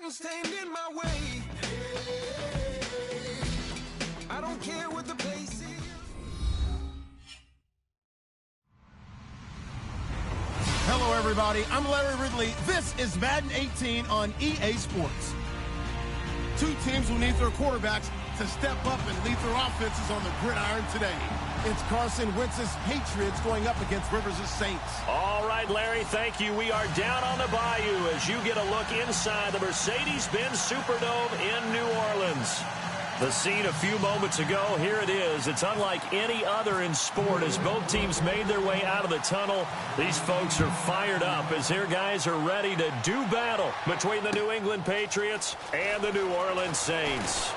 can stand in my way. I don't care what the place is. Hello, everybody. I'm Larry Ridley. This is Madden 18 on EA Sports. Two teams will need their quarterbacks to step up and lead their offenses on the gridiron today. It's Carson Wentz's Patriots going up against Rivers' Saints. All right, Larry, thank you. We are down on the bayou as you get a look inside the Mercedes-Benz Superdome in New Orleans. The scene a few moments ago, here it is. It's unlike any other in sport as both teams made their way out of the tunnel. These folks are fired up as their guys are ready to do battle between the New England Patriots and the New Orleans Saints.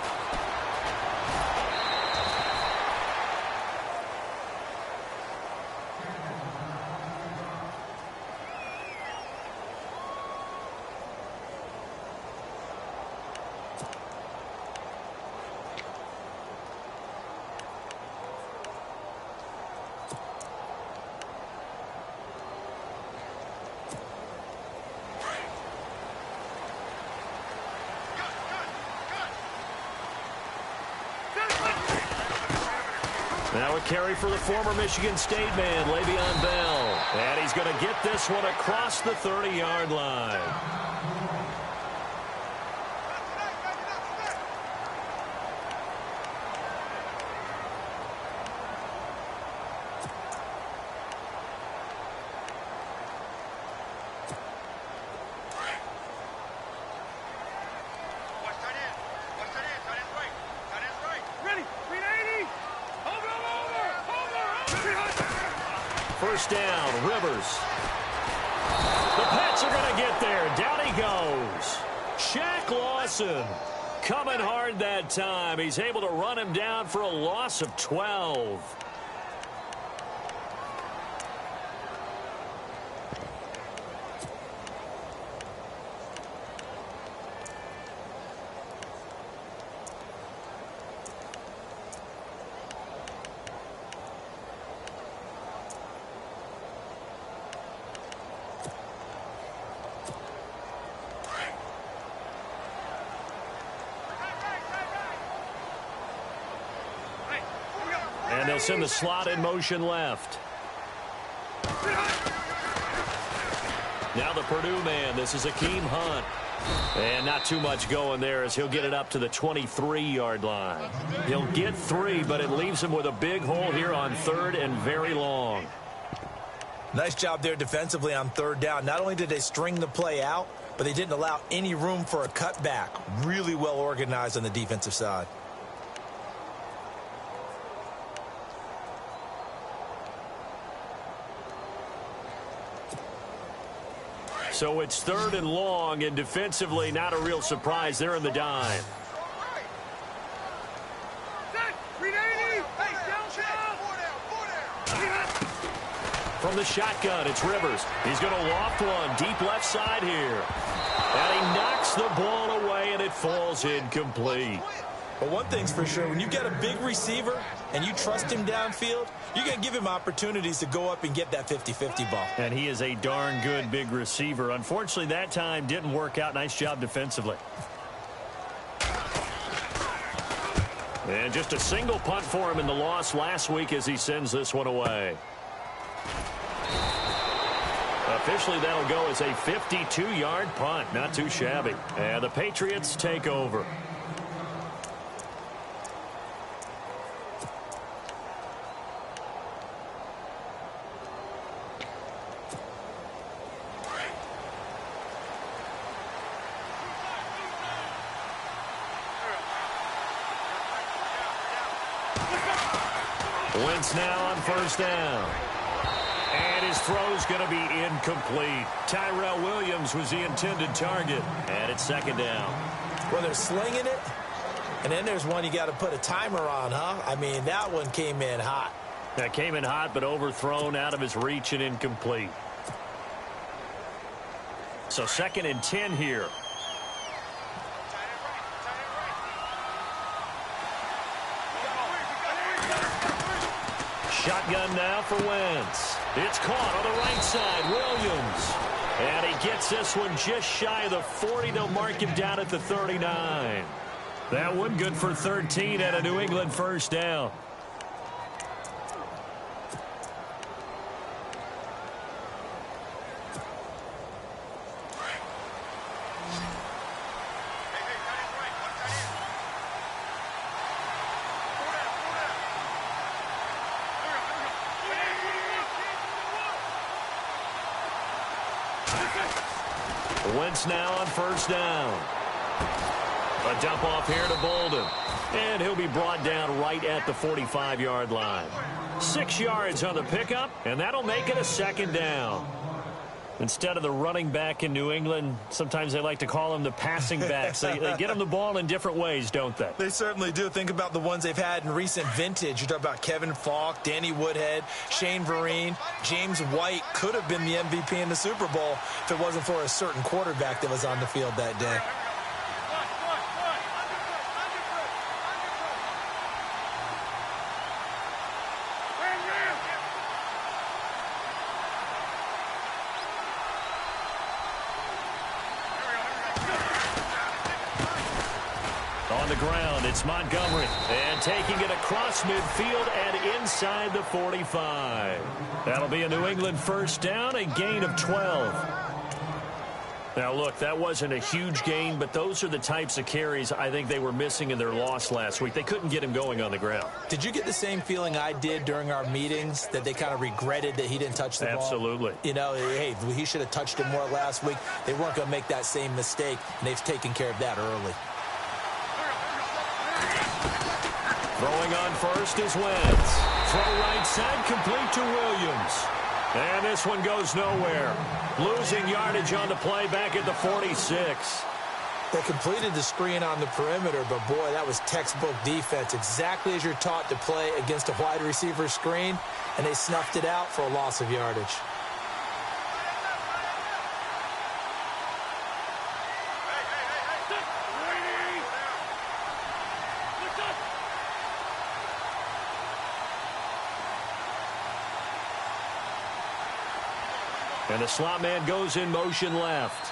Now a carry for the former Michigan State man, Le'Veon Bell. And he's going to get this one across the 30-yard line. First down, Rivers. The Pats are going to get there. Down he goes. Shaq Lawson coming hard that time. He's able to run him down for a loss of 12. And they'll send the slot in motion left. Now the Purdue man. This is Akeem Hunt. And not too much going there as he'll get it up to the 23-yard line. He'll get 3, but it leaves him with a big hole here on 3rd and very long. Nice job there defensively on 3rd down. Not only did they string the play out, but they didn't allow any room for a cutback. Really well organized on the defensive side. So it's 3rd and long, and defensively not a real surprise. They're in the dime. From the shotgun, it's Rivers. He's going to loft one deep left side here. And he knocks the ball away, and it falls incomplete. But one thing's for sure, when you've got a big receiver and you trust him downfield, you're going to give him opportunities to go up and get that 50-50 ball. And he is a darn good big receiver. Unfortunately, that time didn't work out. Nice job defensively. And just a single punt for him in the loss last week as he sends this one away. Officially, that'll go as a 52-yard punt. Not too shabby. And the Patriots take over. Wentz now on first down. And his throw's going to be incomplete. Tyrell Williams was the intended target. And it's 2nd down. Well, they're slinging it. And then there's one you got to put a timer on, huh? I mean, that one came in hot. That came in hot, but overthrown out of his reach and incomplete. So 2nd and 10 here. Shotgun now for Wentz. It's caught on the right side. Williams. And he gets this one just shy of the 40. They'll mark him down at the 39. That one good for 13 at a New England first down. Wentz now on first down. A dump off here to Bolden. And he'll be brought down right at the 45-yard line. 6 yards on the pickup, and that'll make it a second down. Instead of the running back in New England, sometimes they like to call them the passing backs. They get them the ball in different ways, don't they? They certainly do. Think about the ones they've had in recent vintage. You talk about Kevin Falk, Danny Woodhead, Shane Vereen. James White could have been the MVP in the Super Bowl if it wasn't for a certain quarterback that was on the field that day. On the ground, it's Montgomery. And taking it across midfield and inside the 45. That'll be a New England first down, a gain of 12. Now, look, that wasn't a huge gain, but those are the types of carries I think they were missing in their loss last week. They couldn't get him going on the ground. Did you get the same feeling I did during our meetings, that they kind of regretted that he didn't touch the ball? Absolutely. You know, hey, he should have touched it more last week. They weren't going to make that same mistake, and they've taken care of that early. Throwing on first is Wentz. Throw right side, complete to Williams. And this one goes nowhere. Losing yardage on the play back at the 46. They completed the screen on the perimeter, but boy, that was textbook defense. Exactly as you're taught to play against a wide receiver screen, and they snuffed it out for a loss of yardage. And the slot man goes in motion left.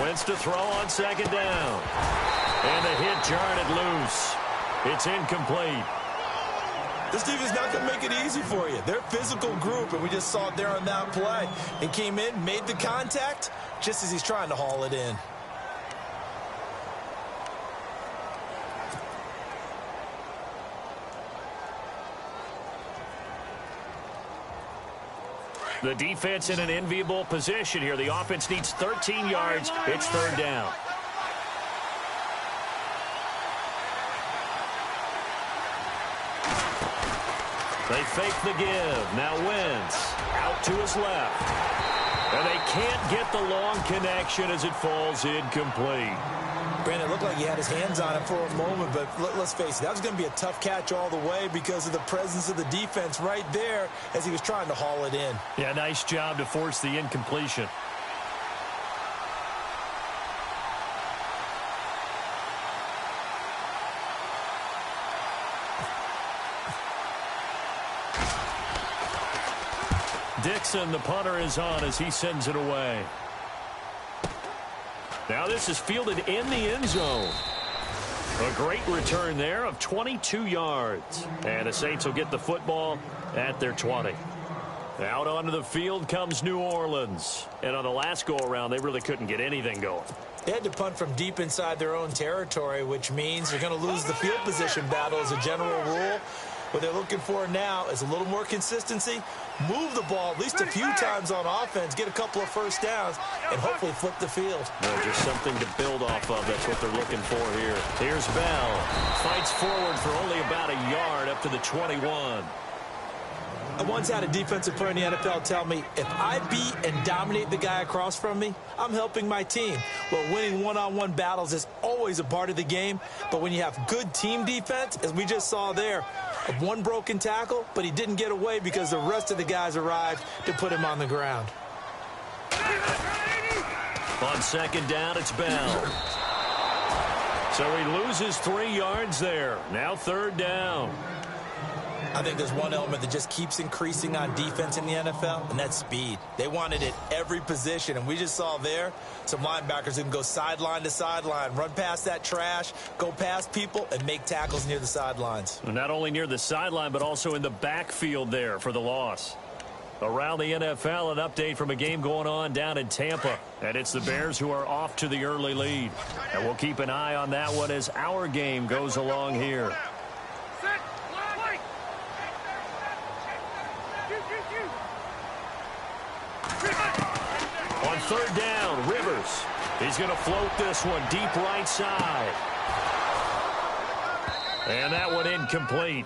Wentz to throw on second down. And the hit jarred it loose. It's incomplete. This defense is not going to make it easy for you. They're a physical group, and we just saw it there on that play. He came in, made the contact, just as he's trying to haul it in. The defense in an enviable position here. The offense needs 13 yards. It's third down. They fake the give. Now Wentz out to his left. And they can't get the long connection as it falls incomplete. Brandon, it looked like he had his hands on it for a moment, but let's face it, that was going to be a tough catch all the way because of the presence of the defense right there as he was trying to haul it in. Yeah, nice job to force the incompletion. Dixon, the punter, is on as he sends it away. Now this is fielded in the end zone. A great return there of 22 yards. And the Saints will get the football at their 20. Out onto the field comes New Orleans. And on the last go-around, they really couldn't get anything going. They had to punt from deep inside their own territory, which means they're going to lose the field position battle as a general rule. What they're looking for now is a little more consistency, move the ball at least a few times on offense, get a couple of first downs, and hopefully flip the field. No, just something to build off of. That's what they're looking for here. Here's Bell. Fights forward for only about a yard up to the 21. I once had a defensive player in the NFL tell me, if I beat and dominate the guy across from me, I'm helping my team. Well, winning one-on-one battles is always a part of the game, but when you have good team defense, as we just saw there, one broken tackle, but he didn't get away because the rest of the guys arrived to put him on the ground. On second down, it's Bell. So he loses 3 yards there. Now 3rd down. I think there's one element that just keeps increasing on defense in the NFL, and that's speed. They want it at every position, and we just saw there some linebackers who can go sideline to sideline, run past that trash, go past people, and make tackles near the sidelines. Not only near the sideline, but also in the backfield there for the loss. Around the NFL, an update from a game going on down in Tampa. And it's the Bears who are off to the early lead. And we'll keep an eye on that one as our game goes along here. On 3rd down, Rivers. He's going to float this one deep right side. And that one incomplete.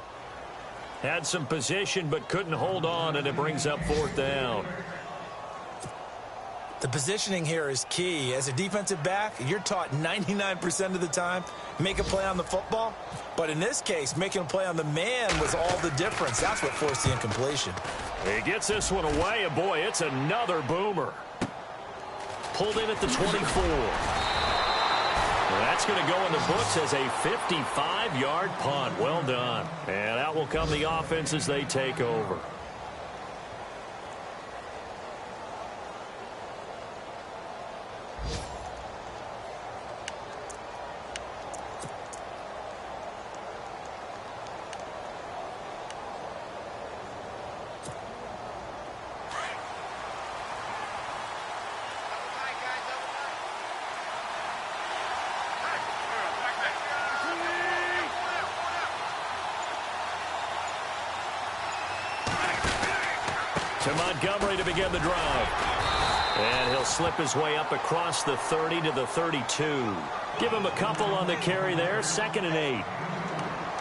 Had some position but couldn't hold on, and it brings up 4th down. The positioning here is key. As a defensive back, you're taught 99% of the time, make a play on the football. But in this case, making a play on the man was all the difference. That's what forced the incompletion. He gets this one away, and boy, it's another boomer. Pulled in at the 24. That's going to go in the books as a 55-yard punt. Well done. And out will come the offense as they take over. To Montgomery to begin the drive. And he'll slip his way up across the 30 to the 32. Give him a couple on the carry there. 2nd and 8.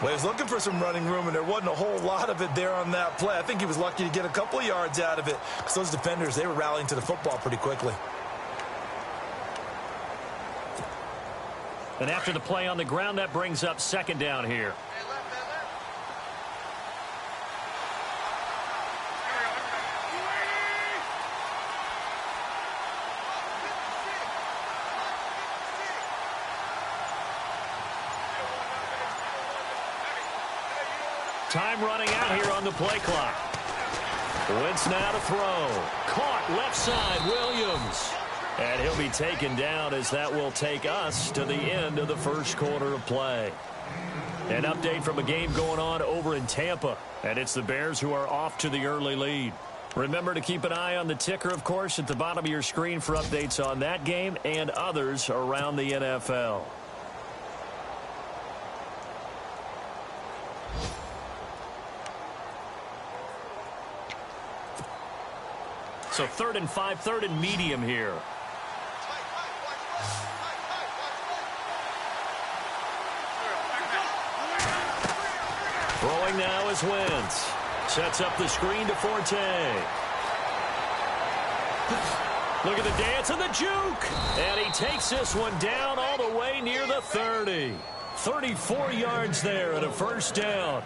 Well, he was looking for some running room, and there wasn't a whole lot of it there on that play. I think he was lucky to get a couple of yards out of it because those defenders, they were rallying to the football pretty quickly. And after the play on the ground, that brings up 2nd down here. Time running out here on the play clock. Wentz now to throw. Caught left side, Williams. And he'll be taken down as that will take us to the end of the 1st quarter of play. An update from a game going on over in Tampa. And it's the Bears who are off to the early lead. Remember to keep an eye on the ticker, of course, at the bottom of your screen for updates on that game and others around the NFL. So 3rd and 5, 3rd and medium here. Throwing now is Wentz. Sets up the screen to Forte. Look at the dance and the juke. And he takes this one down all the way near the 30. 34 yards there and a 1st down.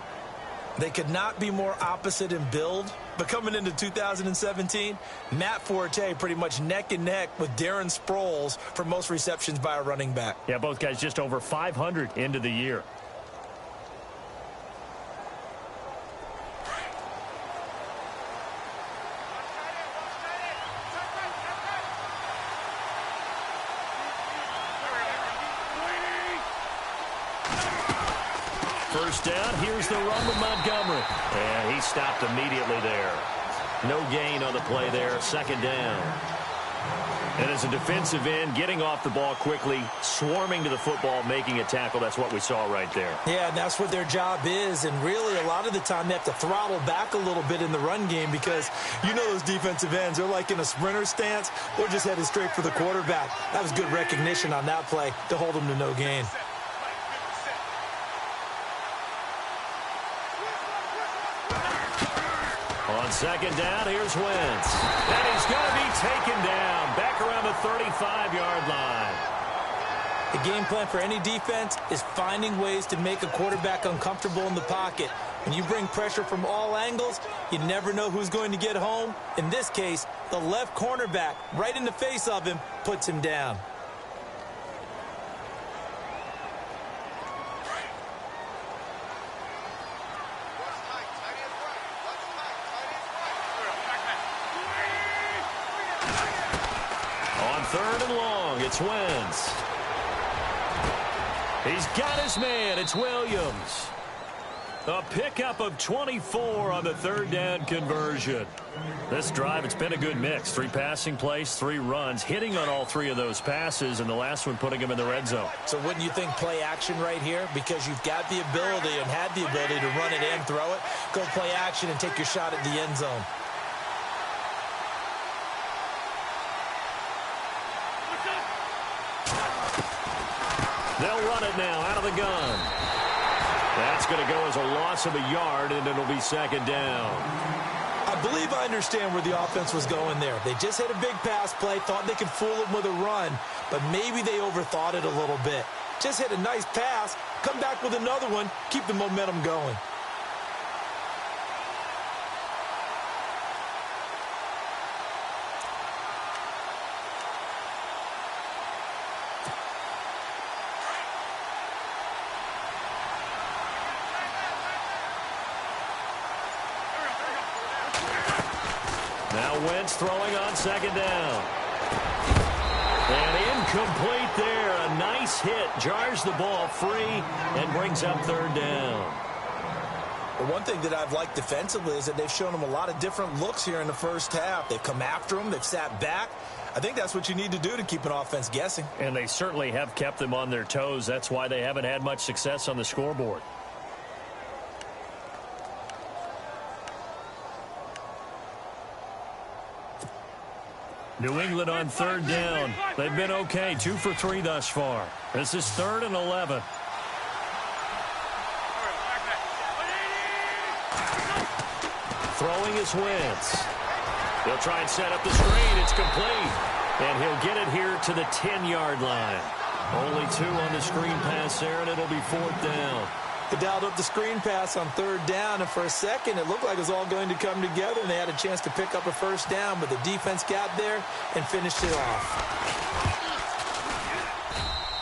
They could not be more opposite in build, but coming into 2017, Matt Forte pretty much neck and neck with Darren Sproles for most receptions by a running back. Yeah, both guys just over 500 into the year. First down, here's the run with Montgomery. And he stopped immediately there. No gain on the play there, 2nd down. And as a defensive end, getting off the ball quickly, swarming to the football, making a tackle, that's what we saw right there. Yeah, and that's what their job is. And really, a lot of the time, they have to throttle back a little bit in the run game because you know those defensive ends, they're like in a sprinter stance. They're just headed straight for the quarterback. That was good recognition on that play to hold them to no gain. On 2nd down, here's Wentz. And he's going to be taken down back around the 35-yard line. The game plan for any defense is finding ways to make a quarterback uncomfortable in the pocket. When you bring pressure from all angles, you never know who's going to get home. In this case, the left cornerback, right in the face of him, puts him down. third and long. It's Wentz. He's got his man. It's Williams. A pickup of 24 on the third down conversion. This drive, it's been a good mix. 3 passing plays, 3 runs, hitting on all 3 of those passes, and the last one putting him in the red zone. So wouldn't you think play action right here? Because you've got the ability and had the ability to run it and throw it. Go play action and take your shot at the end zone. They'll run it now out of the gun. That's going to go as a loss of a yard, and it'll be second down. I believe I understand where the offense was going there. They just hit a big pass play, thought they could fool them with a run, but maybe they overthought it a little bit. Just hit a nice pass, come back with another one, keep the momentum going. Now Wentz throwing on second down. And incomplete there. A nice hit. Jars the ball free and brings up third down. The one thing that I've liked defensively is that they've shown them a lot of different looks here in the first half. They've come after them. They've sat back. I think that's what you need to do to keep an offense guessing. And they certainly have kept them on their toes. That's why they haven't had much success on the scoreboard. New England on third down. They've been okay. 2 for 3 thus far. This is 3rd and 11. Throwing is Wentz. He'll try and set up the screen. It's complete. And he'll get it here to the 10-yard line. Only 2 on the screen pass there, and it'll be 4th down. They dialed up the screen pass on third down, and for a second it looked like it was all going to come together, and they had a chance to pick up a first down, but the defense got there and finished it off.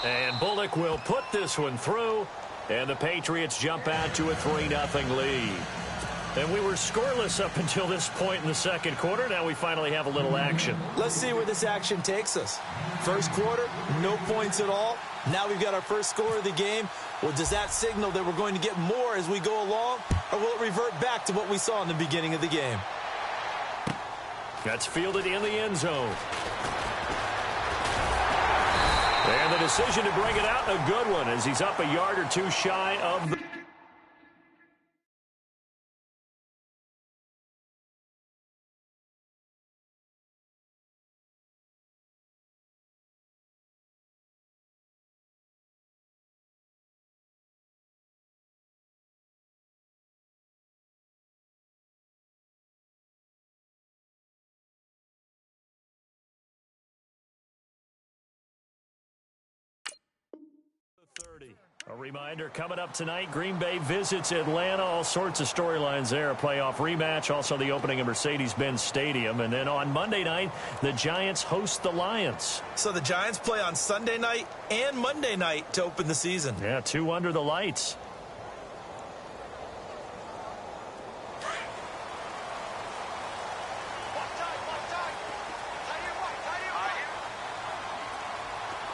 And Bullock will put this one through, and the Patriots jump out to a 3-0 lead. And we were scoreless up until this point in the second quarter. Now we finally have a little action. Let's see where this action takes us. First quarter, no points at all. Now we've got our first score of the game. Well, does that signal that we're going to get more as we go along, or will it revert back to what we saw in the beginning of the game? That's fielded in the end zone. And the decision to bring it out, a good one, as he's up a yard or 2 shy of the... A reminder, coming up tonight, Green Bay visits Atlanta. All sorts of storylines there. A playoff rematch, also the opening of Mercedes-Benz Stadium. And then on Monday night, the Giants host the Lions. So the Giants play on Sunday night and Monday night to open the season. Yeah, 2 under the lights.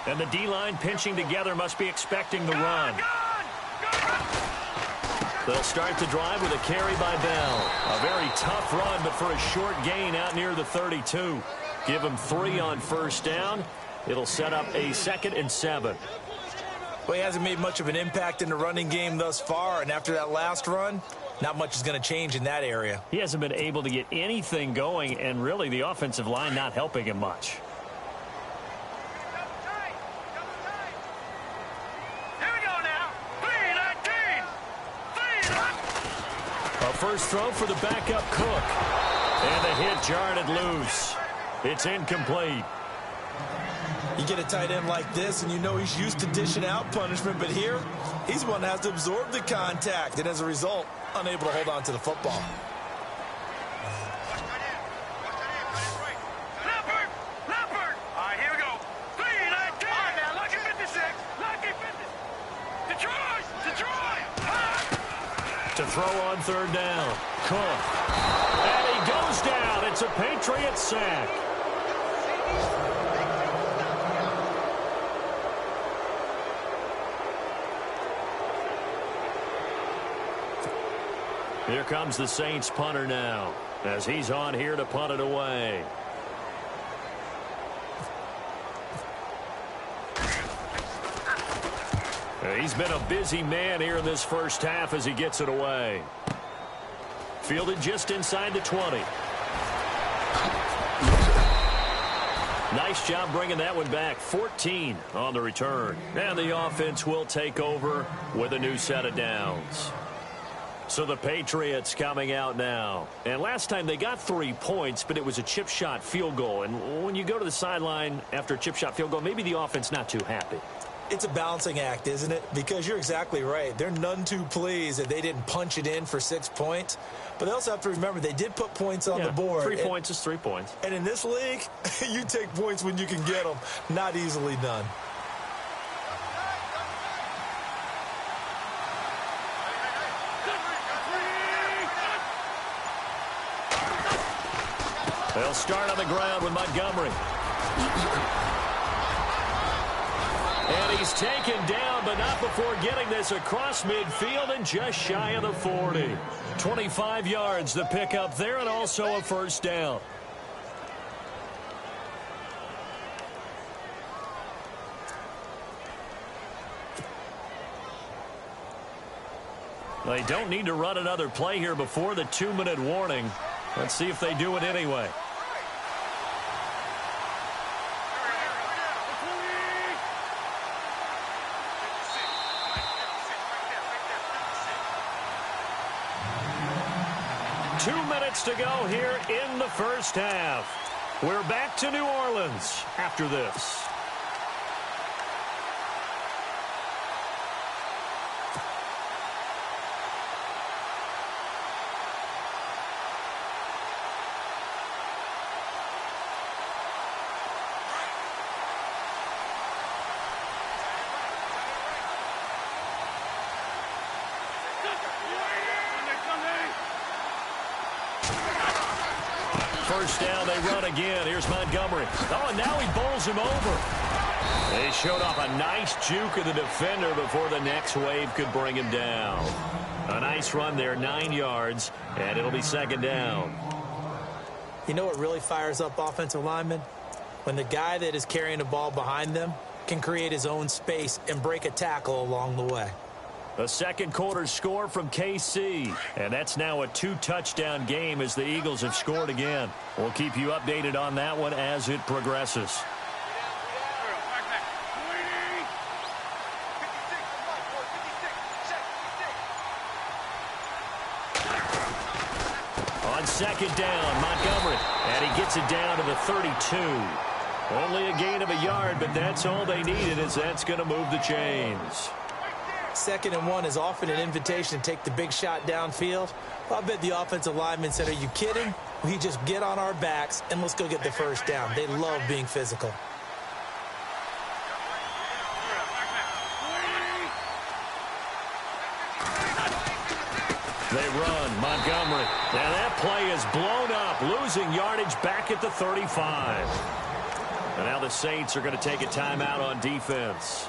And the D-line pinching together, must be expecting the run. They'll start the drive with a carry by Bell. A very tough run, but for a short gain out near the 32. Give him 3 on first down. It'll set up a 2nd and 7. Well, he hasn't made much of an impact in the running game thus far, and after that last run, not much is going to change in that area. He hasn't been able to get anything going, and really the offensive line not helping him much. First throw for the backup Cook. And the hit jarred it loose. It's incomplete. You get a tight end like this, and you know he's used to dishing out punishment, but here, he's one that has to absorb the contact, and as a result, unable to hold on to the football. To throw on third down. Cook. And he goes down. It's a Patriot sack. Here comes the Saints punter now, as he's on here to punt it away. He's been a busy man here in this first half as he gets it away. Fielded just inside the 20. Nice job bringing that one back. 14 on the return. And the offense will take over with a new set of downs. So the Patriots coming out now. And last time they got 3 points, but it was a chip shot field goal. And when you go to the sideline after a chip shot field goal, maybe the offense not too happy. It's a balancing act, isn't it? Because you're exactly right. They're none too pleased that they didn't punch it in for 6 points. But they also have to remember they did put points on the board. 3 points is 3 points. And in this league, you take points when you can get them. Not easily done. They'll start on the ground with Montgomery. And he's taken down, but not before getting this across midfield and just shy of the 40. 25 yards to pick up there and also a first down. They don't need to run another play here before the 2-minute warning. Let's see if they do it anyway. To go here in the first half. We're back to New Orleans after this. First down, they run again. Here's Montgomery. Oh, and now he bowls him over. They showed off a nice juke of the defender before the next wave could bring him down. A nice run there, 9 yards, and it'll be second down. You know what really fires up offensive linemen? When the guy that is carrying the ball behind them can create his own space and break a tackle along the way. A second quarter score from KC, and that's now a 2-touchdown game as the Eagles have scored again. We'll keep you updated on that one as it progresses. On second down, Montgomery, and he gets it down to the 32. Only a gain of a yard, but that's all they needed, as that's going to move the chains. 2nd and 1 is often an invitation to take the big shot downfield. Well, I bet the offensive lineman said, are you kidding? We just get on our backs and let's go get the first down. They love being physical. They run. Montgomery. Now that play is blown up, losing yardage back at the 35. And now the Saints are going to take a timeout on defense.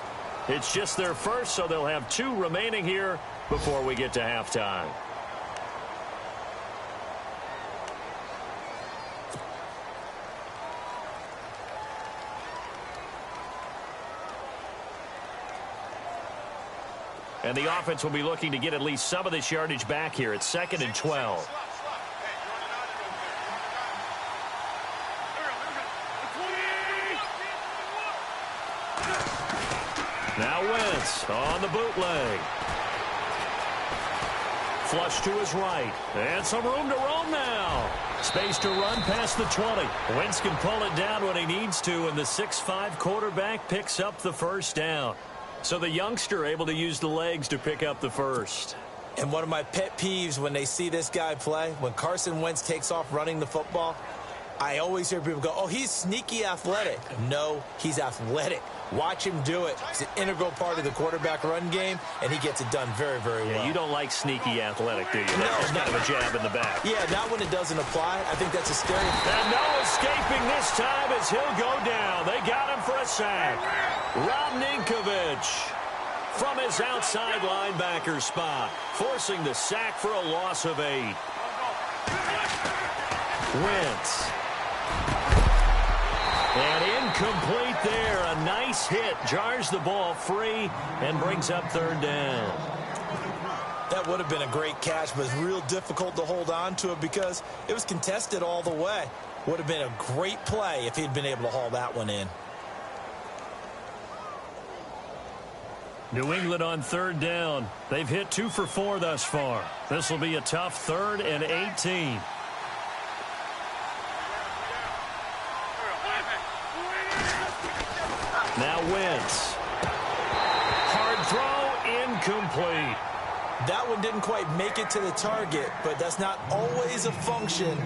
It's just their first, so they'll have 2 remaining here before we get to halftime. And the offense will be looking to get at least some of this yardage back here. It's 2nd and 12. Now Wentz on the bootleg. Flush to his right. And some room to roam now. Space to run past the 20. Wentz can pull it down when he needs to, and the 6'5" quarterback picks up the first down. So the youngster able to use the legs to pick up the first. And one of my pet peeves when they see this guy play, when Carson Wentz takes off running the football, I always hear people go, oh, he's sneaky athletic. No, he's athletic. Watch him do it. It's an integral part of the quarterback run game, and he gets it done very, very well. Yeah, you don't like sneaky athletic, do you? That's kind of a jab in the back. Yeah, not when it doesn't apply. I think that's a stereotype. And no escaping this time as he'll go down. They got him for a sack. Rob Ninkovich. from his outside linebacker spot, forcing the sack for a loss of 8. Wentz. And incomplete there. A nice hit. Jars the ball free and brings up 3rd down. That would have been a great catch, but it's real difficult to hold on to it because it was contested all the way. Would have been a great play if he'd been able to haul that one in. New England on 3rd down. They've hit 2 for 4 thus far. This will be a tough 3rd and 18. Now Wentz. Hard throw, incomplete. That one didn't quite make it to the target, but that's not always a function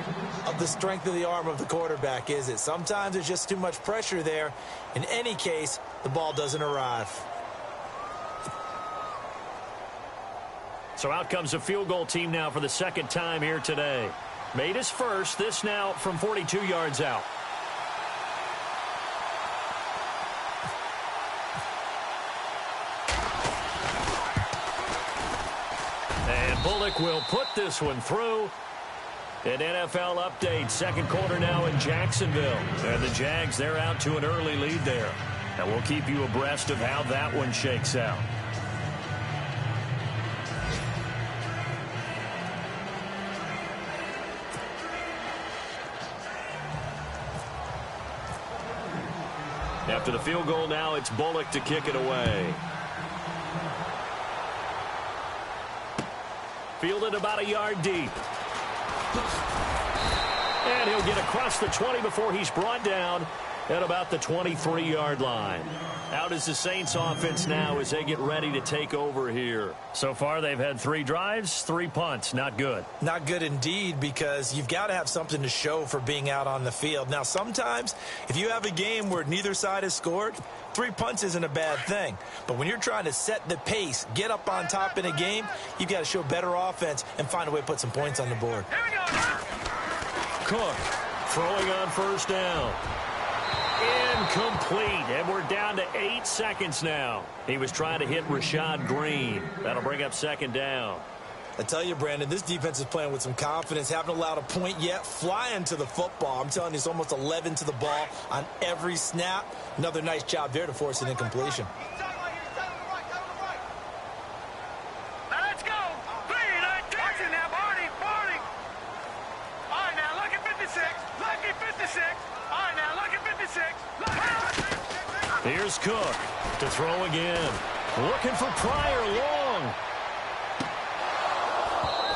of the strength of the arm of the quarterback, is it? Sometimes there's just too much pressure there. In any case, the ball doesn't arrive. So out comes a field goal team now for the 2nd time here today. Made his first, this now from 42 yards out. And Bullock will put this one through. An NFL update, 2nd quarter now in Jacksonville. And the Jags, they're out to an early lead there. And we'll keep you abreast of how that one shakes out. After the field goal now, it's Bullock to kick it away. Fielded about a yard deep. And he'll get across the 20 before he's brought down at about the 23-yard line. Out is the Saints offense now as they get ready to take over here. So far, they've had 3 drives, 3 punts. Not good. Not good indeed, because you've got to have something to show for being out on the field. Now, sometimes, if you have a game where neither side has scored, 3 punts isn't a bad thing. But when you're trying to set the pace, get up on top in a game, you've got to show better offense and find a way to put some points on the board. Cook throwing on 1st down. Incomplete, and we're down to 8 seconds now. He was trying to hit Rashad Green. That'll bring up 2nd down. I tell you, Brandon, this defense is playing with some confidence. Haven't allowed a point yet. Flying to the football. I'm telling you, it's almost 11 to the ball on every snap. Another nice job there to force an incompletion. Here's Cook to throw again. Looking for Pryor long.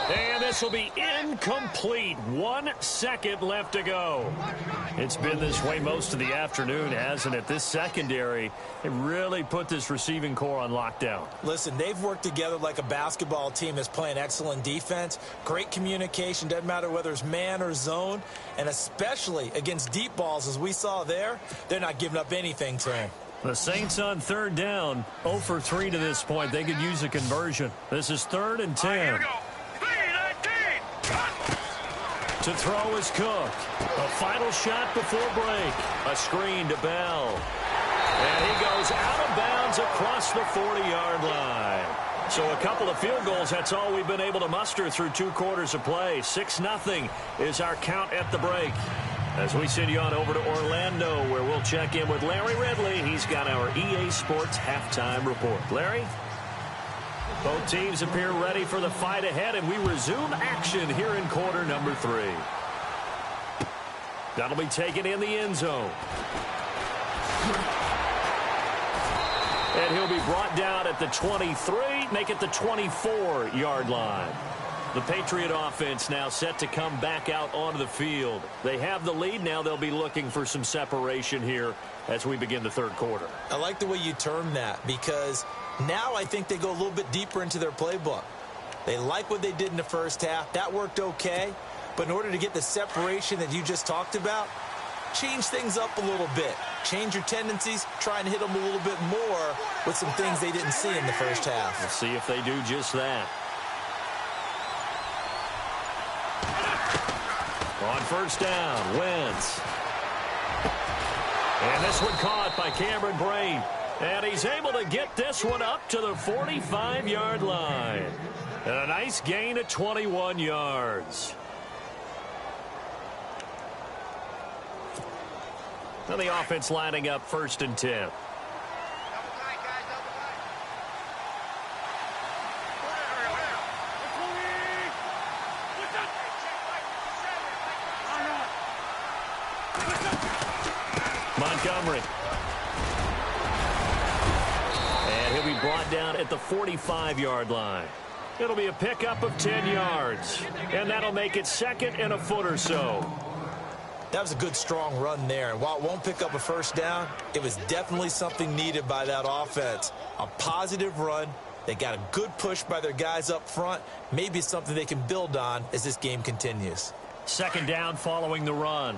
And this will be incomplete. 1 second left to go. It's been this way most of the afternoon, hasn't it? This secondary, it really put this receiving core on lockdown. Listen, they've worked together like a basketball team that's playing excellent defense. Great communication. Doesn't matter whether it's man or zone. And especially against deep balls, as we saw there, they're not giving up anything to them. The Saints on 3rd down, 0 for 3 to this point. They could use a conversion. This is 3rd and 10. To throw is Cook. A final shot before break. A screen to Bell. And he goes out of bounds across the 40-yard line. So a couple of field goals, that's all we've been able to muster through 2 quarters of play. 6-0 is our count at the break. As we send you on over to Orlando, where we'll check in with Larry Ridley. He's got our EA Sports halftime report. Larry? Both teams appear ready for the fight ahead, and we resume action here in quarter number 3. That'll be taken in the end zone. And he'll be brought down at the 23, make it the 24-yard line. The Patriot offense now set to come back out onto the field. They have the lead now. They'll be looking for some separation here as we begin the 3rd quarter. I like the way you term that, because now I think they go a little bit deeper into their playbook. They like what they did in the first half. That worked okay. But in order to get the separation that you just talked about, change things up a little bit. Change your tendencies. Try and hit them a little bit more with some things they didn't see in the first half. We'll see if they do just that. On 1st down, Wentz. And this one caught by Cameron Brain. And he's able to get this one up to the 45-yard line. And a nice gain of 21 yards. Now the offense lining up 1st and 10. Montgomery. And he'll be brought down at the 45-yard line. It'll be a pickup of 10 yards. And that'll make it 2nd and a foot or so. That was a good, strong run there. And while it won't pick up a first down, it was definitely something needed by that offense. A positive run. They got a good push by their guys up front. Maybe something they can build on as this game continues. 2nd down following the run.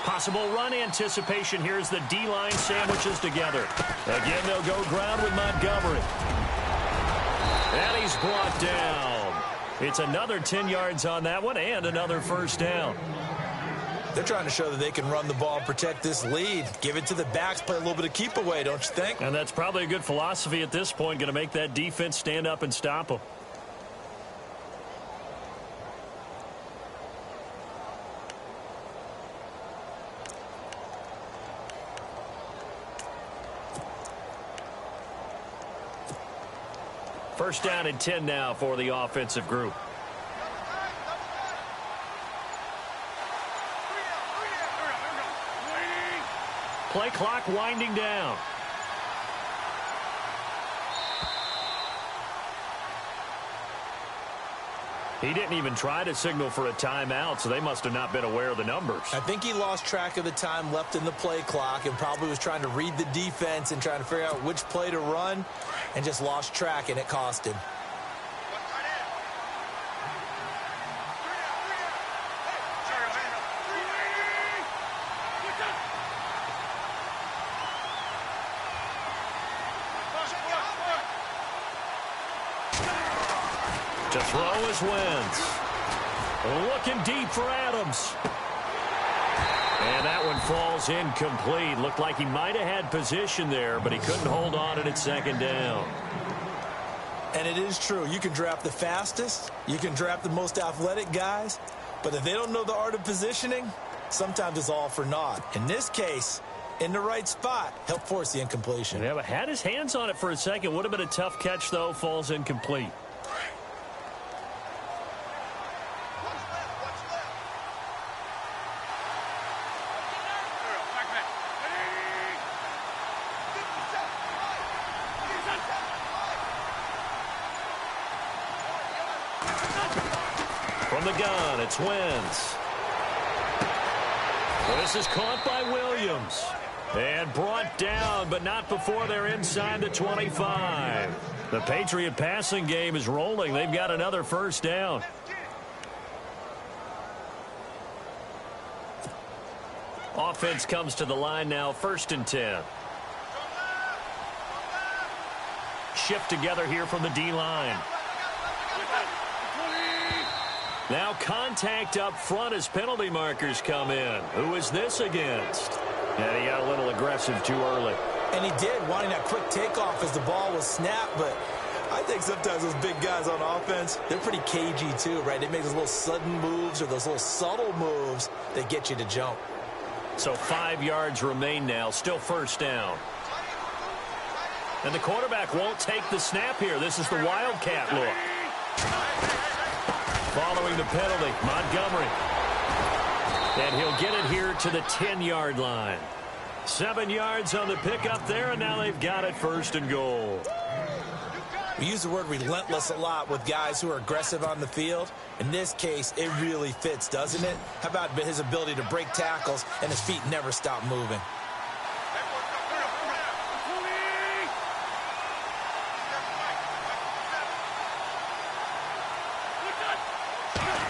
Possible run anticipation here as the D-line sandwiches together. Again, they'll go ground with Montgomery. And he's brought down. It's another 10 yards on that one and another first down. They're trying to show that they can run the ball and protect this lead. Give it to the backs, play a little bit of keep away, don't you think? And that's probably a good philosophy at this point, going to make that defense stand up and stop them. First down and 10 now for the offensive group. Play clock winding down. He didn't even try to signal for a timeout, so they must have not been aware of the numbers. I think he lost track of the time left in the play clock and probably was trying to read the defense and trying to figure out which play to run and just lost track, and it cost him. To throw is Wentz. Looking deep for Adams. And that one falls incomplete. Looked like he might have had position there, but he couldn't hold on at 2nd down. And it is true. You can draft the fastest. You can draft the most athletic guys. But if they don't know the art of positioning, sometimes it's all for naught. In this case, in the right spot, helped force the incompletion. Yeah, but had his hands on it for a second. Would have been a tough catch, though. Falls incomplete. From the gun, it's Wentz. This is caught by Williams. And brought down, but not before they're inside the 25. The Patriot passing game is rolling. They've got another first down. Offense comes to the line now, 1st and 10. Shift together here from the D-line. Now contact up front as penalty markers come in. Who is this against? And he got a little aggressive too early. And he did, wanting that quick takeoff as the ball was snapped. But I think sometimes those big guys on offense, they're pretty cagey too, right? They make those little sudden moves or those little subtle moves that get you to jump. So 5 yards remain now, still first down. And the quarterback won't take the snap here. This is the Wildcat look. Following the penalty, Montgomery. And he'll get it here to the 10-yard line. 7 yards on the pickup there, and now they've got it 1st and goal. We use the word relentless a lot with guys who are aggressive on the field. In this case, it really fits, doesn't it? How about his ability to break tackles and his feet never stop moving?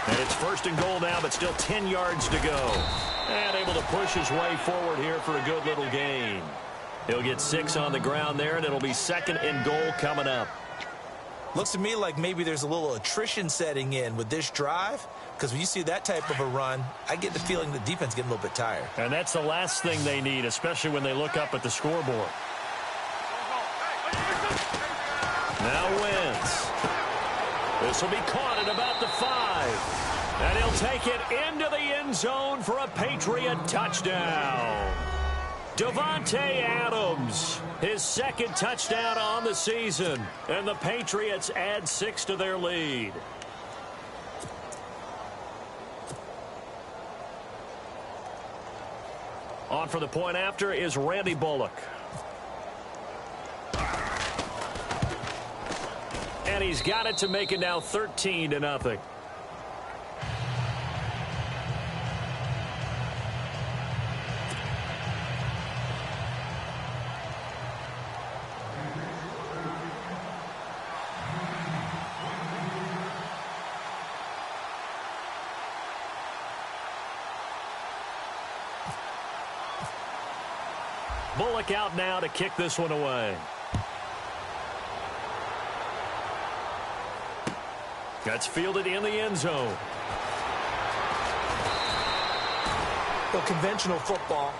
And it's 1st and goal now, but still 10 yards to go. And able to push his way forward here for a good little gain. He'll get 6 on the ground there, and it'll be 2nd and goal coming up. Looks to me like maybe there's a little attrition setting in with this drive. because when you see that type of a run, I get the feeling the defense getting a little bit tired. And that's the last thing they need, especially when they look up at the scoreboard. Now Wentz. This will be caught at about the 5. And he'll take it into the end zone for a Patriot touchdown. Davante Adams, his second touchdown on the season. And the Patriots add 6 to their lead. On for the point after is Randy Bullock. And he's got it to make it now 13-0. Bullock out now to kick this one away. That's fielded in the end zone. Well, conventional football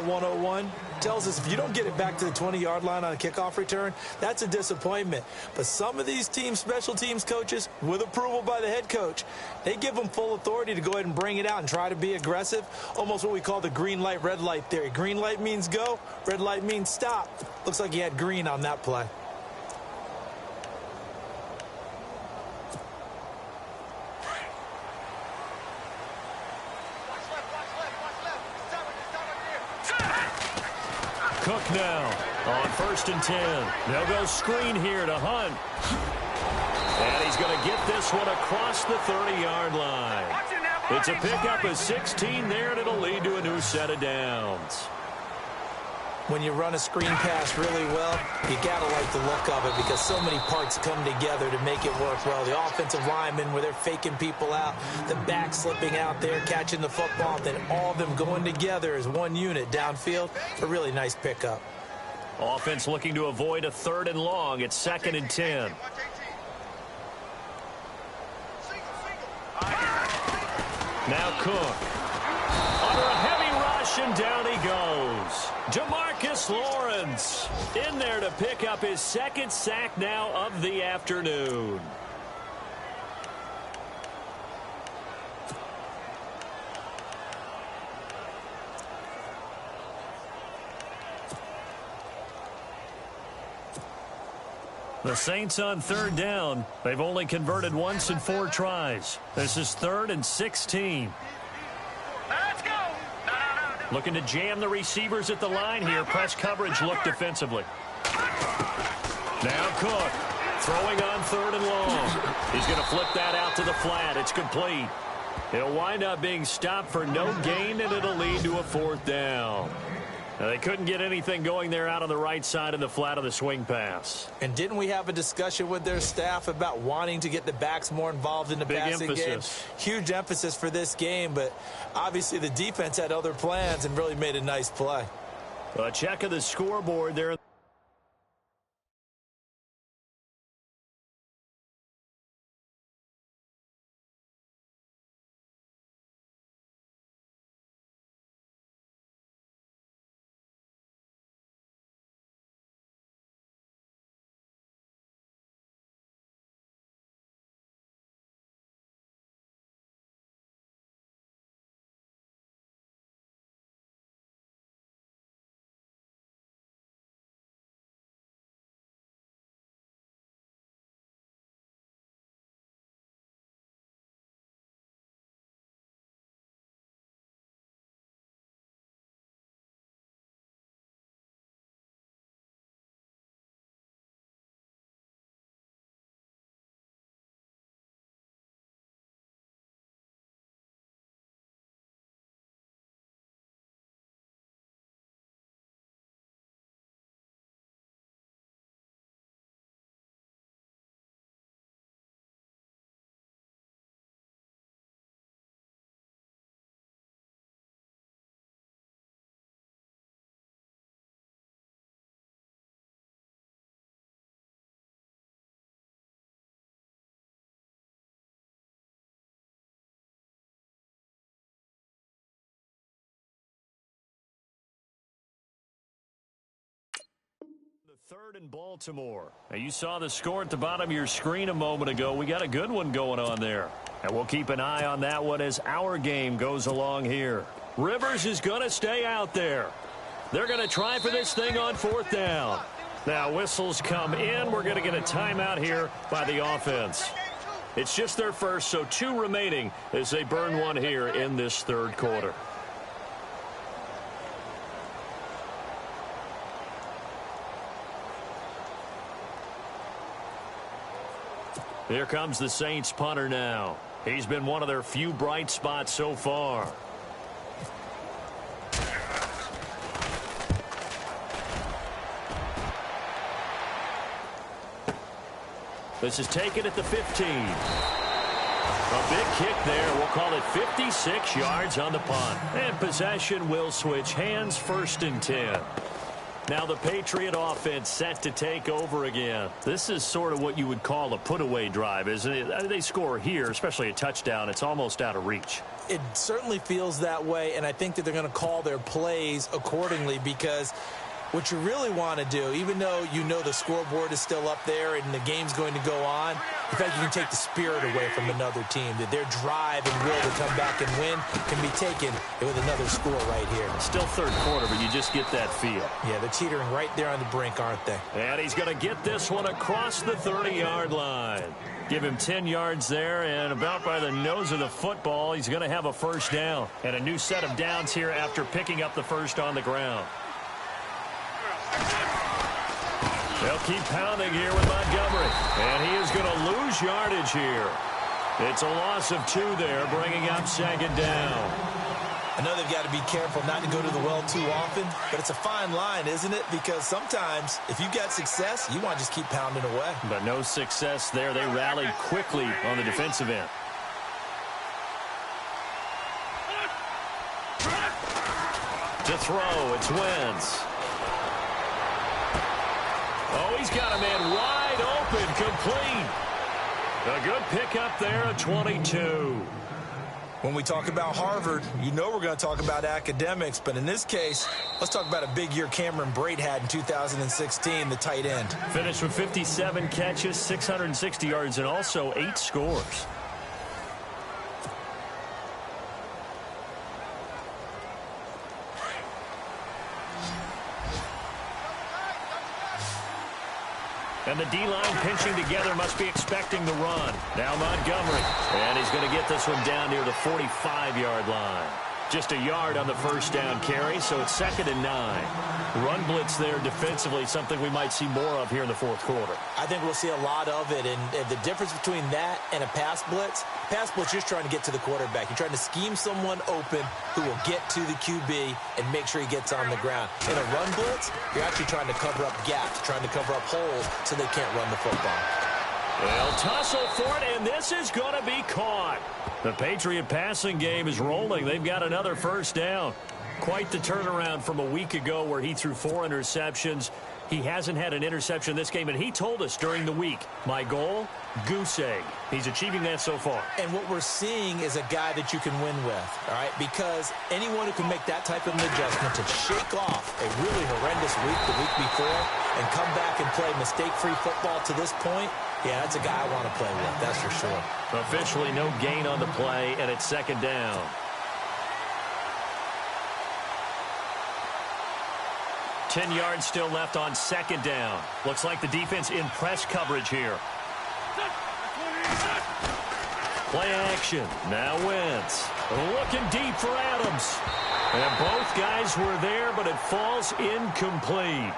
101, tells us if you don't get it back to the 20-yard line on a kickoff return, that's a disappointment. But some of these teams, special teams coaches, with approval by the head coach, they give them full authority to go ahead and bring it out and try to be aggressive, almost what we call the green light, red light theory. Green light means go, red light means stop. Looks like he had green on that play. Cook now on 1st and 10. They'll go screen here to Hunt. And he's going to get this one across the 30-yard line. It's a pickup of 16 there, and it'll lead to a new set of downs. When you run a screen pass really well, you got to like the look of it because so many parts come together to make it work well. The offensive linemen, where they're faking people out, the back slipping out there, catching the football, then all of them going together as one unit downfield. A really nice pickup. Offense looking to avoid a 3rd and long. It's 2nd and 10. Now Cook. Under a heavy rush, and down he goes. Jamarcus Lawrence in there to pick up his 2nd sack now of the afternoon. The Saints on 3rd down. They've only converted once in 4 tries. This is 3rd and 16. Let's go. Looking to jam the receivers at the line here. Press coverage look defensively. Now Cook throwing on 3rd and long. He's going to flip that out to the flat. It's complete. It'll wind up being stopped for no gain, and it'll lead to a 4th down. Now, they couldn't get anything going there out on the right side of the flat of the swing pass. And didn't we have a discussion with their staff about wanting to get the backs more involved in the passing game? Huge emphasis for this game, but obviously the defense had other plans and really made a nice play. A check of the scoreboard there. Third and Baltimore. Now, you saw the score at the bottom of your screen a moment ago. We got a good one going on there. And we'll keep an eye on that one as our game goes along here. Rivers is going to stay out there. They're going to try for this thing on fourth down. Now, whistles come in. We're going to get a timeout here by the offense. It's just their first, so 2 remaining as they burn one here in this third quarter. Here comes the Saints punter now. He's been one of their few bright spots so far. This is taken at the 15. A big kick there. We'll call it 56 yards on the punt. And possession will switch hands, 1st and 10. Now the Patriot offense set to take over again. This is sort of what you would call a put-away drive, isn't it? They score here, especially a touchdown. It's almost out of reach. It certainly feels that way, and I think that they're going to call their plays accordingly because what you really want to do, even though you know the scoreboard is still up there and the game's going to go on, in fact, you can take the spirit away from another team. That their drive and will to come back and win can be taken with another score right here. Still third quarter, but you just get that feel. Yeah, they're teetering right there on the brink, aren't they? And he's going to get this one across the 30-yard line. Give him 10 yards there, and about by the nose of the football, he's going to have a first down. And a new set of downs here after picking up the first on the ground. They'll keep pounding here with Montgomery. And he is going to lose yardage here. It's a loss of 2 there, bringing up 2nd down. I know they've got to be careful not to go to the well too often, but it's a fine line, isn't it? Because sometimes, if you've got success, you want to just keep pounding away. But no success there. They rallied quickly on the defensive end. To throw, it's Wentz. Oh, he's got a man wide open, complete. A good pickup there at 22. When we talk about Harvard, you know we're going to talk about academics, but in this case, let's talk about a big year Cameron Brate had in 2016, the tight end. Finished with 57 catches, 660 yards, and also 8 scores. And the D-line pinching together, must be expecting the run. Now Montgomery. And he's going to get this one down near the 45-yard line. Just a yard on the first down carry, so it's 2nd and 9. Run blitz there defensively, something we might see more of here in the fourth quarter. I think we'll see a lot of it, and the difference between that and a pass blitz, you're just trying to get to the quarterback. You're trying to scheme someone open who will get to the QB and make sure he gets on the ground. In a run blitz, you're actually trying to cover up gaps, trying to cover up holes so they can't run the football. They'll tussle for it, and this is going to be caught. The Patriot passing game is rolling. They've got another first down. Quite the turnaround from a week ago where he threw 4 interceptions. He hasn't had an interception this game, and he told us during the week, my goal, goose egg. He's achieving that so far. And what we're seeing is a guy that you can win with, all right? Because anyone who can make that type of an adjustment to shake off a really horrendous week the week before and come back and play mistake-free football to this point, yeah, that's a guy I want to play with, that's for sure. Officially no gain on the play, and it's 2nd down. Ten yards still left on 2nd down. Looks like the defense in press coverage here. Play action. Now Wentz. Looking deep for Adams. And both guys were there, but it falls incomplete.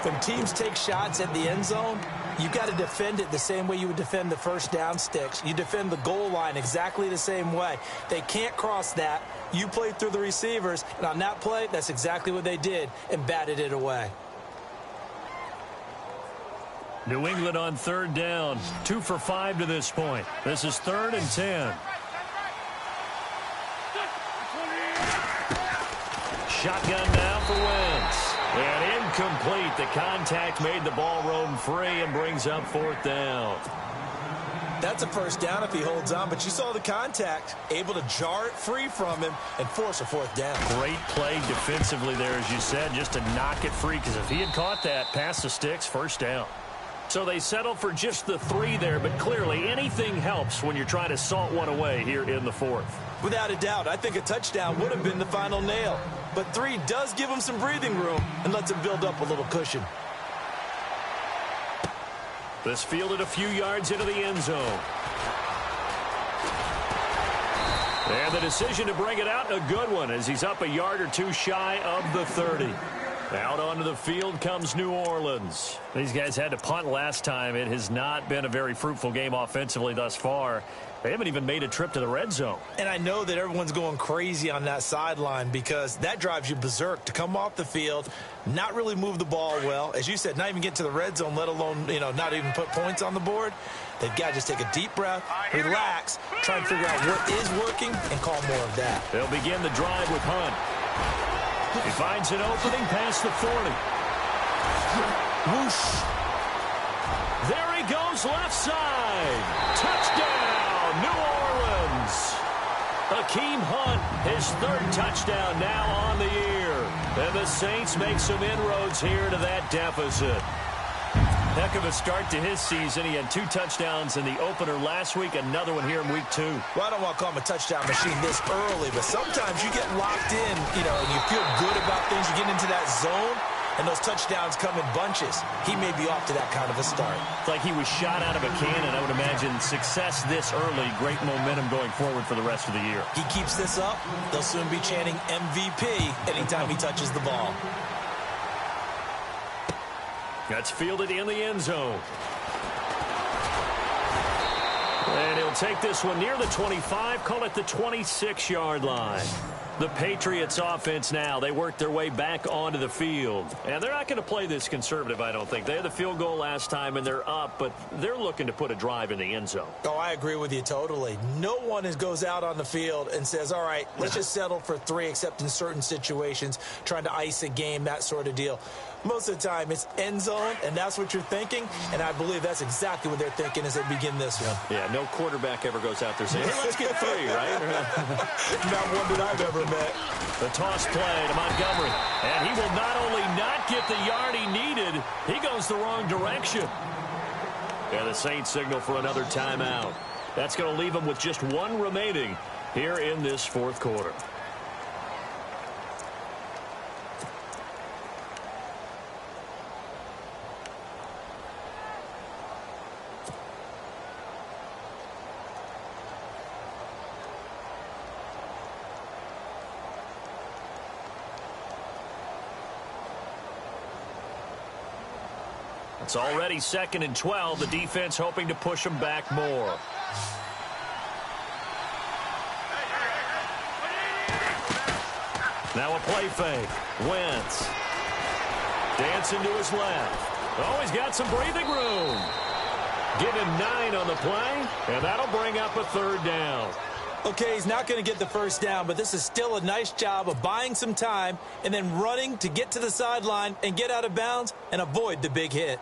When teams take shots at the end zone, you've got to defend it the same way you would defend the first down sticks. You defend the goal line exactly the same way. They can't cross that. You played through the receivers, and on that play, that's exactly what they did and batted it away. New England on 3rd down. 2 for 5 to this point. This is 3rd and 10. Shotgun now for Wentz. And incomplete. The contact made the ball roam free and brings up 4th down. That's a first down if he holds on, but you saw the contact, able to jar it free from him and force a fourth down. Great play defensively there, as you said, just to knock it free, because if he had caught that, past the sticks, first down. So they settle for just the 3 there, but clearly anything helps when you're trying to salt one away here in the 4th. Without a doubt, I think a touchdown would have been the final nail. But 3 does give him some breathing room and lets him build up a little cushion. This fielded a few yards into the end zone. And the decision to bring it out, a good one, as he's up a yard or 2 shy of the 30. Out onto the field comes New Orleans. These guys had to punt last time. It has not been a very fruitful game offensively thus far. They haven't even made a trip to the red zone. And I know that everyone's going crazy on that sideline because that drives you berserk to come off the field, not really move the ball well. As you said, not even get to the red zone, let alone, not even put points on the board. They've got to just take a deep breath, relax, try and figure out what is working, and call more of that. They'll begin the drive with Hunt. He finds an opening past the 40. Whoosh. There he goes, left side. Touchdown, New Orleans. Akeem Hunt, his 3rd touchdown now on the year. And the Saints make some inroads here to that deficit. Heck of a start to his season. He had 2 touchdowns in the opener last week, another one here in week 2. Well, I don't want to call him a touchdown machine this early, but sometimes you get locked in, and you feel good about things. You get into that zone, and those touchdowns come in bunches. He may be off to that kind of a start. It's like he was shot out of a cannon. I would imagine success this early, great momentum going forward for the rest of the year. He keeps this up, they'll soon be chanting MVP anytime he touches the ball. That's fielded in the end zone. And he'll take this one near the 25, call it the 26-yard line. The Patriots offense now, they work their way back onto the field. And they're not going to play this conservative, I don't think. They had the field goal last time, and they're up, but they're looking to put a drive in the end zone. Oh, I agree with you totally. No one goes out on the field and says, all right, let's just settle for 3, except in certain situations, trying to ice a game, that sort of deal. Most of the time, it's end zone, and that's what you're thinking, and I believe that's exactly what they're thinking as they begin this one. Yeah, no quarterback ever goes out there saying, hey, let's get 3, right? Not one that I've ever met. The toss play to Montgomery, and he will not only not get the yard he needed, he goes the wrong direction. And the Saints signal for another timeout. That's going to leave them with just 1 remaining here in this 4th quarter. It's already 2nd and 12. The defense hoping to push them back more. Now a play fake. Wentz. Dancing to his left. Oh, he's got some breathing room. Give him 9 on the play, and that'll bring up a 3rd down. Okay, he's not going to get the first down, but this is still a nice job of buying some time and then running to get to the sideline and get out of bounds and avoid the big hit.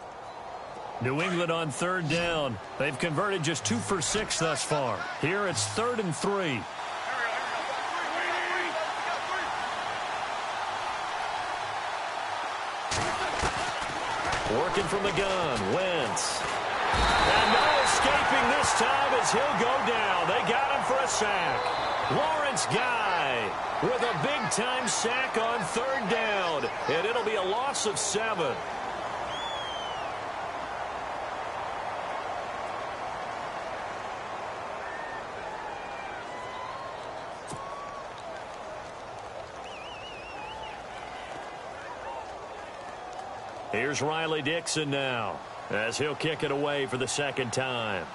New England on 3rd down. They've converted just 2 for 6 thus far. Here it's 3rd and 3. Working from the gun, Wentz. And no escaping this time as he'll go down. They got him for a sack. Lawrence Guy with a big-time sack on 3rd down. And it'll be a loss of 7. Here's Riley Dixon now as he'll kick it away for the 2nd time.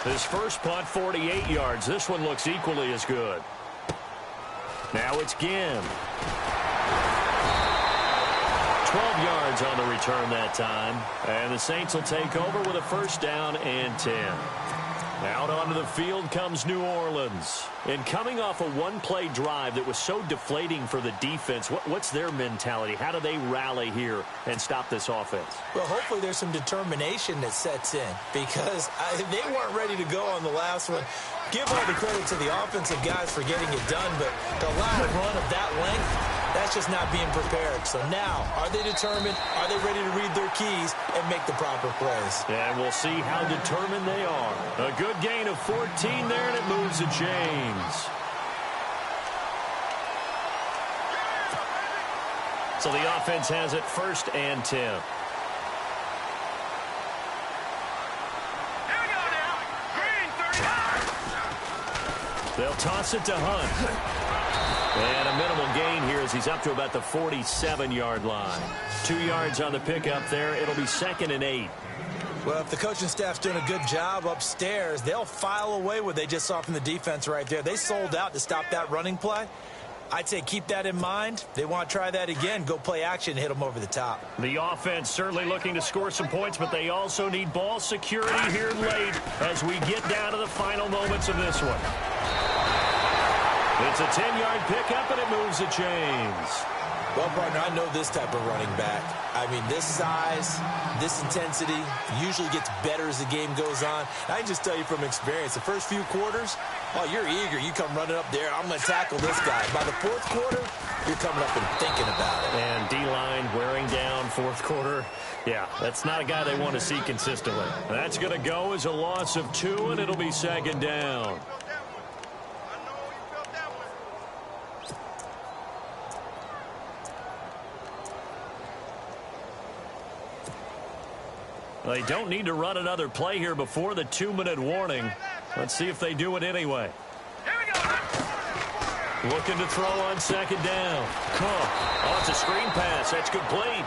His first punt, 48 yards. This one looks equally as good. Now it's Ginn. 12 yards on the return that time. And the Saints will take over with a 1st down and 10. Out onto the field comes New Orleans. And coming off a one-play drive that was so deflating for the defense, what's their mentality? How do they rally here and stop this offense? Well, hopefully there's some determination that sets in because they weren't ready to go on the last one. Give all the credit to the offensive guys for getting it done, but to allow a run of that length, that's just not being prepared. So now, are they determined? Are they ready to read their keys and make the proper plays? And we'll see how determined they are. A good gain of 14 there, and it moves the chains. So the offense has it 1st and 10. Here we go now. Green 35. They'll toss it to Hunt. And a minimal gain here as he's up to about the 47-yard line. 2 yards on the pickup there. It'll be 2nd and 8. Well, if the coaching staff's doing a good job upstairs, they'll file away what they just saw from the defense right there. They sold out to stop that running play. I'd say keep that in mind. They want to try that again. Go play action, hit them over the top. The offense certainly looking to score some points, but they also need ball security here late as we get down to the final moments of this one. It's a 10-yard pickup, and it moves the chains. Well, partner, I know this type of running back. I mean, this size, this intensity usually gets better as the game goes on. I can just tell you from experience, the first few quarters, oh, you're eager. You come running up there. I'm going to tackle this guy. By the 4th quarter, you're coming up and thinking about it. And D-line wearing down 4th quarter. Yeah, that's not a guy they want to see consistently. That's going to go as a loss of 2, and it'll be 2nd down. They don't need to run another play here before the 2-minute warning. Let's see if they do it anyway. Here we go. Looking to throw on 2nd down. Cook. Oh, it's a screen pass. That's complete.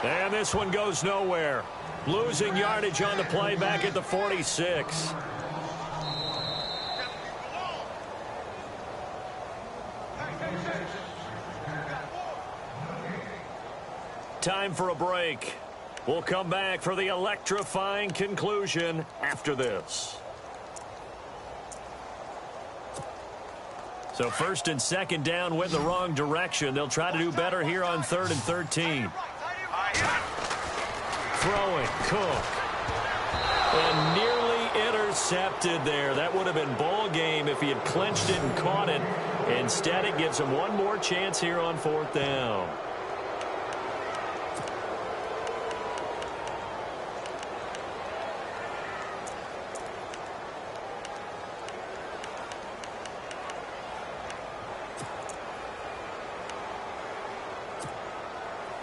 And this one goes nowhere. Losing yardage on the play back at the 46. Time for a break. We'll come back for the electrifying conclusion after this. So 1st and 2nd down went the wrong direction. They'll try to do better here on 3rd and 13. Throwing, Cook. And nearly intercepted there. That would have been ball game if he had clinched it and caught it. Instead, it gives him one more chance here on 4th down.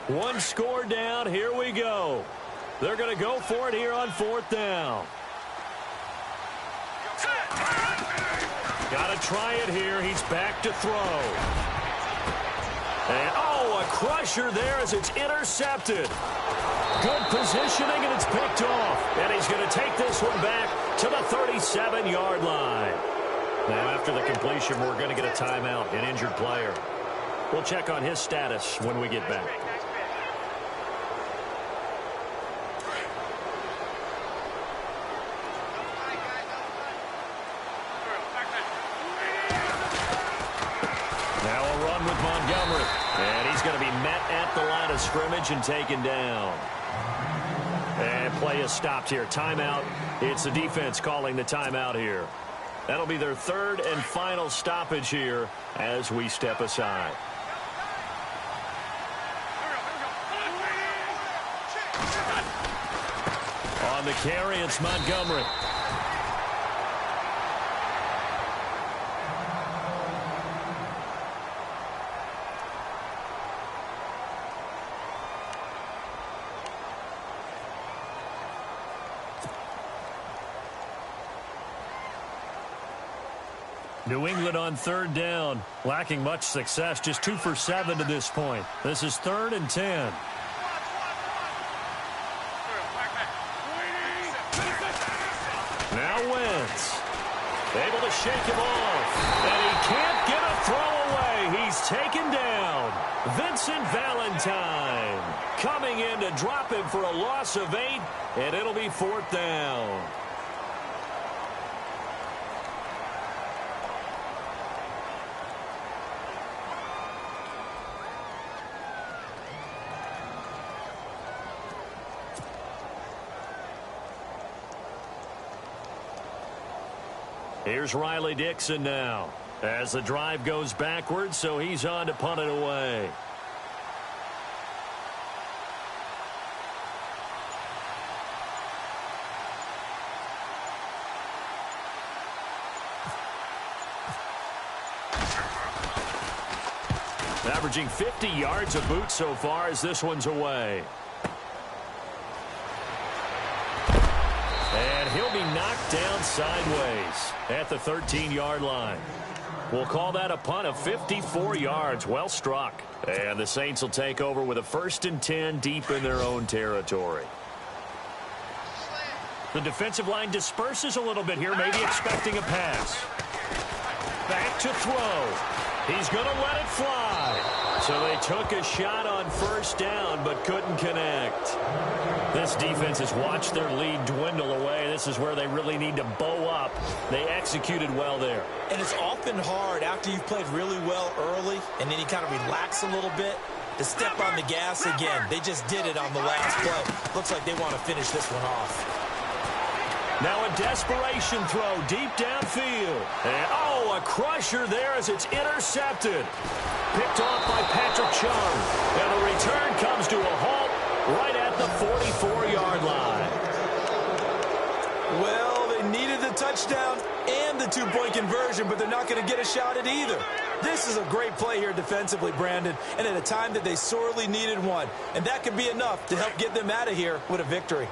One score down. Here we go. They're going to go for it here on 4th down. Got to try it here. He's back to throw. And, oh, a crusher there as it's intercepted. Good positioning, and it's picked off. And he's going to take this one back to the 37-yard line. Now, after the completion, we're going to get a timeout, an injured player. We'll check on his status when we get back. And he's going to be met at the line of scrimmage and taken down. And play is stopped here. Timeout. It's the defense calling the timeout here. That'll be their 3rd and final stoppage here as we step aside. On the carry, it's Montgomery. New England on 3rd down, lacking much success, just 2 for 7 to this point. This is 3rd and 10. Now Wentz, able to shake him off, and he can't get a throw away. He's taken down. Vincent Valentine coming in to drop him for a loss of 8, and it'll be 4th down. Here's Riley Dixon now. As the drive goes backwards, so he's on to punt it away. Averaging 50 yards a boot so far as this one's away. And he'll be knocked down sideways at the 13-yard line. We'll call that a punt of 54 yards. Well struck. And the Saints will take over with a 1st and 10 deep in their own territory. The defensive line disperses a little bit here, maybe expecting a pass. Back to throw. He's going to let it fly. So they took a shot on 1st down but couldn't connect. This defense has watched their lead dwindle away. This is where they really need to bow up. They executed well there. And it's often hard after you've played really well early and then you kind of relax a little bit to step on the gas again. They just did it on the last play. Looks like they want to finish this one off. Now a desperation throw deep downfield. And, a crusher there as it's intercepted. Picked off by Patrick Chung. And the return comes to a halt right at the 44-yard line. Well, they needed the touchdown and the 2-point conversion, but they're not going to get a shot at either. This is a great play here defensively, Brandon, and at a time that they sorely needed one. And that could be enough to help get them out of here with a victory.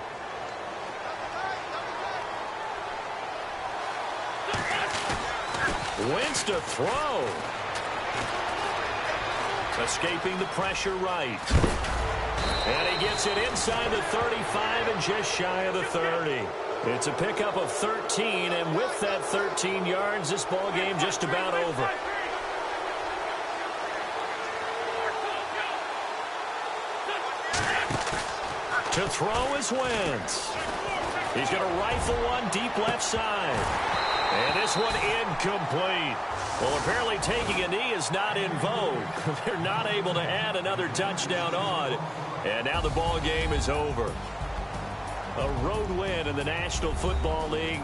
Wins to throw. Escaping the pressure right. And he gets it inside the 35 and just shy of the 30. It's a pickup of 13, and with that 13 yards, this ball game just about over. To throw is Wentz. He's going to rifle one deep left side. And this one incomplete. Well, apparently taking a knee is not in vogue. They're not able to add another touchdown on. And now the ball game is over. A road win in the National Football League.